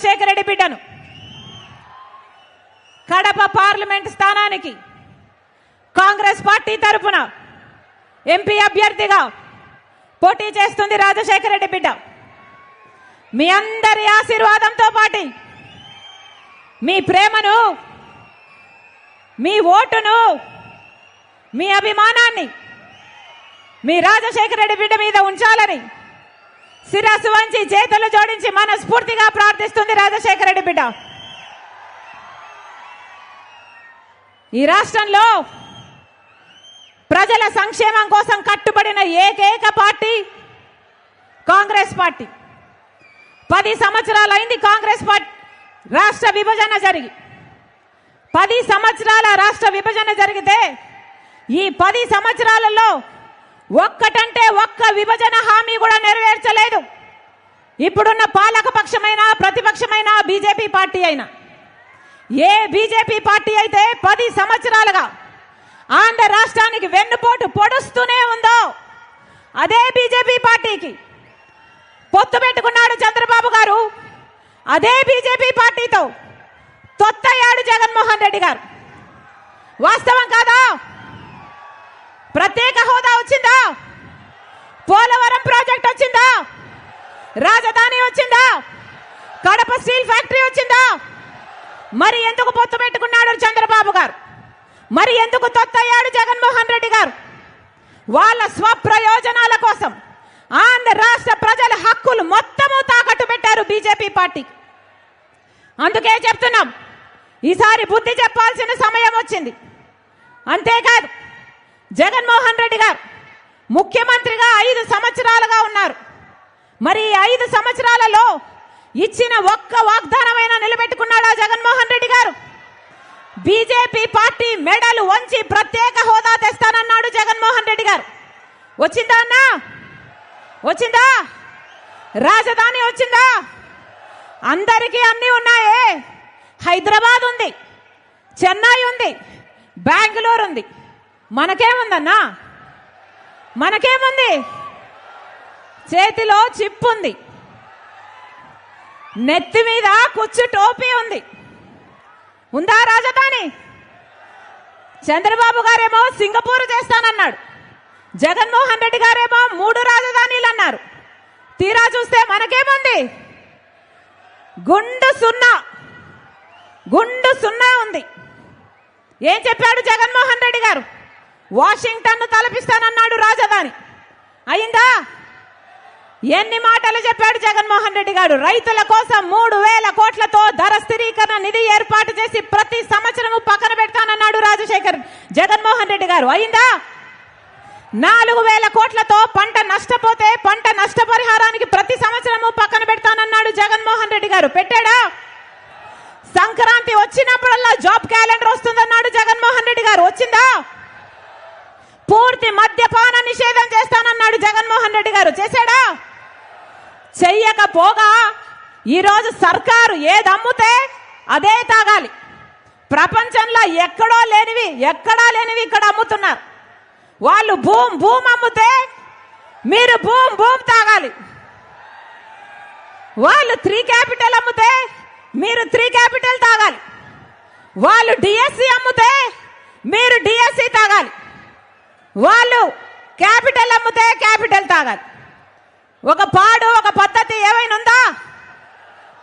రాజశేఖర రెడ్డి బిడ్డను కడప పార్లమెంట్ స్థానానికి కాంగ్రెస్ పార్టీ తరపున ఎంపీ అభ్యర్థిగా పోటీ చేస్తుంది రాజశేఖర రెడ్డి బిడ్డ. మీ అందరి ఆశీర్వాదంతో పాటు మీ ప్రేమను, మీ ఓటును, మీ అభిమానాన్ని మీ రాజశేఖర రెడ్డి బిడ్డ మీద ఉంచాలని శిరస్సు వంచి చేతులు జోడించి మనస్ఫూర్తిగా ప్రార్థిస్తుంది రాజశేఖర రెడ్డి బిడ్డ. ఈ రాష్ట్రంలో ప్రజల సంక్షేమం కోసం కట్టుబడిన ఏకైక పార్టీ కాంగ్రెస్ పార్టీ. 10 సంవత్సరాలైంది కాంగ్రెస్ పార్టీ రాష్ట్ర విభజన జరిగి. 10 సంవత్సరాల రాష్ట్ర విభజన జరిగితే ఈ 10 సంవత్సరాలలో ఒక్కటంటే ఒక్క విభజన హామీ కూడా నెరవేర్చలేదు. ఇప్పుడున్న పాలక పక్షమైన ప్రతిపక్షమైన బీజేపీ పార్టీ అయినా, ఏ బీజేపీ పార్టీ అయితే 10 సంవత్సరాలుగా ఆంధ్ర రాష్ట్రానికి వెన్నుపోటు పొడుస్తూనే ఉందో అదే బీజేపీ పార్టీకి పొత్తు పెట్టుకున్నాడు చంద్రబాబు గారు. అదే బీజేపీ పార్టీతో తొత్తయ్యాడు జగన్మోహన్ రెడ్డి గారు. వాస్తవం కాదా? ప్రత్యేక హోదా వచ్చిందా? పోలవరం ప్రాజెక్ట్ వచ్చిందా? రాజధాని వచ్చిందా? కడప స్టీల్ ఫ్యాక్టరీ వచ్చిందా? మరి ఎందుకు పొత్తు పెట్టుకున్నాడు చంద్రబాబు గారు? మరి ఎందుకు తొత్తయ్యాడు జగన్మోహన్ రెడ్డి గారు? వాళ్ళ స్వప్రయోజనాల కోసం ఆంధ్ర రాష్ట్ర ప్రజల హక్కులు మొత్తము తాకట్టు పెట్టారు బీజేపీ పార్టీ. అందుకే చెప్తున్నాం, ఈసారి బుద్ధి చెప్పాల్సిన సమయం వచ్చింది. అంతేకాదు, జగన్మోహన్ రెడ్డి గారు ముఖ్యమంత్రిగా 5 సంవత్సరాలుగా ఉన్నారు. మరి 5 సంవత్సరాలలో ఇచ్చిన ఒక్క వాగ్దానమైనా నిలబెట్టుకున్నాడా జగన్మోహన్ రెడ్డి గారు? బీజేపీ పార్టీ మెడలు వంచి ప్రత్యేక హోదా తెస్తానన్నాడు జగన్మోహన్ రెడ్డి గారు. వచ్చిందా అన్నా? వచ్చిందా? రాజధాని వచ్చిందా? అందరికీ అన్నీ ఉన్నాయే. హైదరాబాద్ ఉంది, చెన్నై ఉంది, బెంగళూరు ఉంది. మనకేముందన్నా? మనకేముంది? చేతిలో చిప్ ఉంది, నెత్తి మీద కుచ్చు టోపీ ఉంది. ఉందా రాజధాని? చంద్రబాబు గారేమో సింగపూర్ చేస్తానన్నాడు, జగన్మోహన్ రెడ్డి గారేమో 3 రాజధానీలు అన్నారు. తీరా చూస్తే మనకేముంది? గుండు సున్నా ఉంది. ఏం చెప్పాడు జగన్మోహన్ రెడ్డి గారు? వాషింగ్టన్ తలపిస్తానన్నాడు రాజధాని. అయిందా? ఎన్ని మాటలు చెప్పాడు జగన్మోహన్ రెడ్డి గారు? రైతుల కోసం 3000 కోట్లతో ధర స్థిరీకరణ నిధి ఏర్పాటు చేసి ప్రతి సంవత్సరము పక్కన పెడతానన్నాడు జగన్మోహన్ రెడ్డి గారు. అయిందా? 4000 కోట్లతో పంట నష్టపోతే పంట నష్టపరిహారానికి ప్రతి సంవత్సరము పక్కన పెడతానన్నాడు జగన్మోహన్ రెడ్డి గారు. పెట్టాడా? సంక్రాంతి వచ్చినప్పుడల్లా జాబ్ క్యాలెండర్ వస్తుందన్నాడు జగన్మోహన్ రెడ్డి గారు. వచ్చిందా? పూర్తి మద్యపాన నిషేధం చేస్తానన్నాడు జగన్మోహన్ రెడ్డి గారు. చేశాడా? చెయ్యకపోగా ఈరోజు సర్కారు ఏది అమ్ముతే అదే తాగాలి. ప్రపంచంలో ఎక్కడా లేనివి ఇక్కడ అమ్ముతున్నారు. వాళ్ళు భూమ్ అమ్ముతే మీరు భూమ్ తాగాలి. వాళ్ళు 3 క్యాపిటల్ అమ్ముతే మీరు 3 క్యాపిటల్ తాగాలి. వాళ్ళు డిఎస్సి అమ్ముతే మీరు డిఎస్సి తాగాలి. వాళ్ళు క్యాపిటల్ అమ్ముతే క్యాపిటల్ తాగాలి. ఒక పద్ధతి ఏమైనా ఉందా?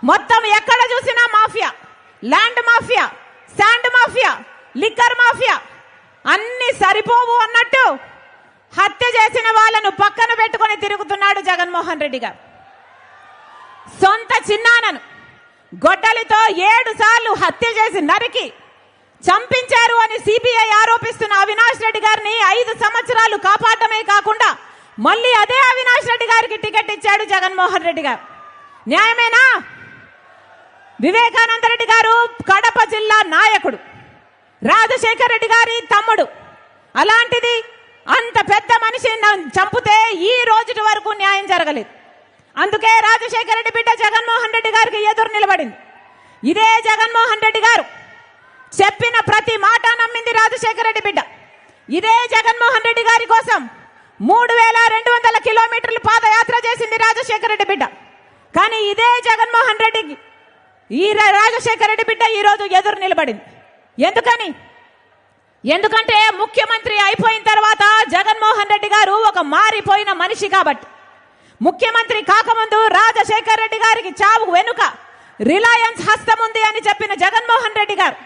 మొత్తం ఎక్కడ చూసినా mafia, land mafia, sand mafia, liquor mafia. అన్ని సరిపోవు అన్నట్టు హత్య చేసిన వాళ్ళను పక్కన పెట్టుకొని తిరుగుతున్నాడు జగన్మోహన్ రెడ్డి గారు. సొంత చిన్నానను గొడ్డలితో 7 సార్లు హత్య చేసి నరికి చంపించారు అని సిబిఐ ఆరోపిస్తున్న అవినాష్ రెడ్డి గారిని 5 సంవత్సరాలు కాపాడమే కాకుండా మళ్ళీ అదే అవినాష్ రెడ్డి గారికి టికెట్ ఇచ్చాడు జగన్మోహన్ రెడ్డి గారు. న్యాయమేనా? వివేకానంద రెడ్డి గారు కడప జిల్లా నాయకుడు, రాజశేఖర రెడ్డి గారి తమ్ముడు. అలాంటిది అంత పెద్ద మనిషిని చంపితే ఈ రోజు వరకు న్యాయం జరగలేదు. అందుకే రాజశేఖర రెడ్డి బిడ్డ జగన్మోహన్ రెడ్డి గారికి ఎదురు నిలబడింది. ఇదే జగన్మోహన్ రెడ్డి గారు చెప్పిన ప్రతి మాట నమ్మింది రాజశేఖర రెడ్డి బిడ్డ. ఇదే జగన్మోహన్ రెడ్డి గారి కోసం 3200 కిలోమీటర్లు పాదయాత్ర చేసింది రాజశేఖర రెడ్డి బిడ్డ. కానీ ఇదే జగన్మోహన్ రెడ్డికి ఈ రాజశేఖర రెడ్డి బిడ్డ ఈరోజు ఎదురు నిలబడింది. ఎందుకంటే ముఖ్యమంత్రి అయిపోయిన తర్వాత జగన్మోహన్ రెడ్డి గారు ఒక మారిపోయిన మనిషి కాబట్టి. ముఖ్యమంత్రి కాకముందు రాజశేఖర రెడ్డి గారికి చావు వెనుక రిలయన్స్ హస్తం ఉంది అని చెప్పిన జగన్మోహన్ రెడ్డి గారు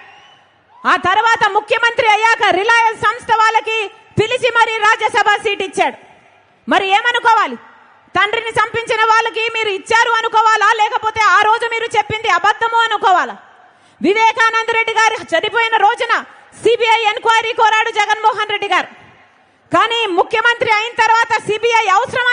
ఆ తర్వాత ముఖ్యమంత్రి అయ్యాక రిలయన్స్ సంస్థ వాళ్ళకి పిలిచి మరీ రాజ్యసభ సీట్ ఇచ్చాడు. మరి ఏమనుకోవాలి? తండ్రిని చంపించిన వాళ్ళకి మీరు ఇచ్చారు అనుకోవాలా, లేకపోతే ఆ రోజు మీరు చెప్పింది అబద్ధము అనుకోవాలా? వివేకానంద రెడ్డి గారు చనిపోయిన రోజున సిబిఐ ఎంక్వైరీ కోరాడు జగన్మోహన్ రెడ్డి గారు. కానీ ముఖ్యమంత్రి అయిన తర్వాత సిబిఐ అవసరం